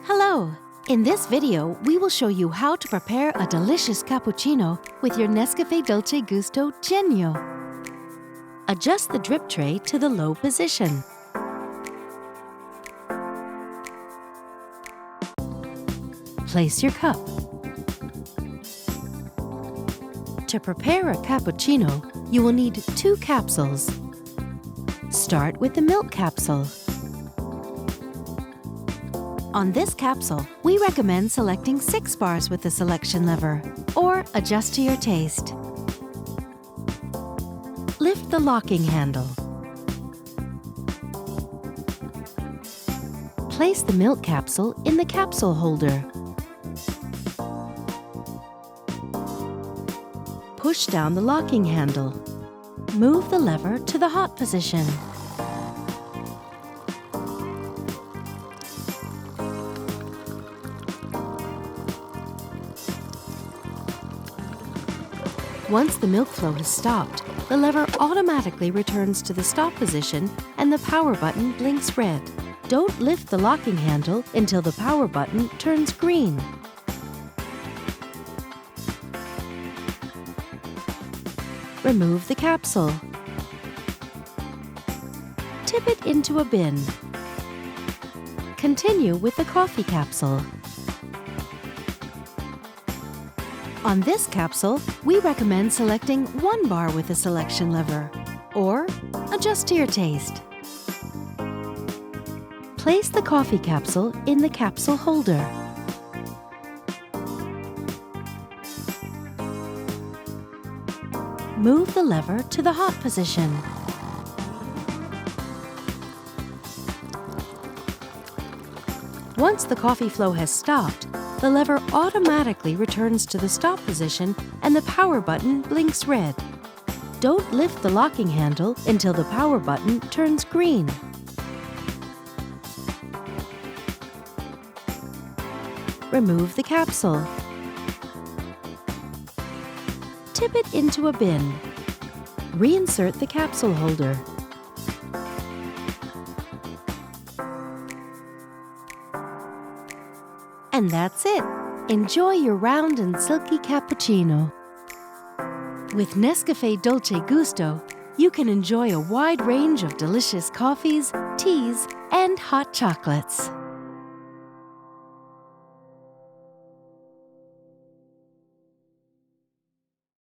Hello! In this video, we will show you how to prepare a delicious cappuccino with your NESCAFÉ Dolce Gusto Genio. Adjust the drip tray to the low position. Place your cup. To prepare a cappuccino, you will need 2 capsules. Start with the milk capsule. On this capsule, we recommend selecting 6 bars with the selection lever, or adjust to your taste. Lift the locking handle. Place the milk capsule in the capsule holder. Push down the locking handle. Move the lever to the hot position. Once the milk flow has stopped, the lever automatically returns to the stop position and the power button blinks red. Don't lift the locking handle until the power button turns green. Remove the capsule. Tip it into a bin. Continue with the coffee capsule. On this capsule, we recommend selecting 1 bar with the selection lever, or adjust to your taste. Place the coffee capsule in the capsule holder. Move the lever to the hot position. Once the coffee flow has stopped, the lever automatically returns to the stop position and the power button blinks red. Don't lift the locking handle until the power button turns green. Remove the capsule. Tip it into a bin. Reinsert the capsule holder. And that's it! Enjoy your round and silky cappuccino. With NESCAFÉ Dolce Gusto, you can enjoy a wide range of delicious coffees, teas, and hot chocolates.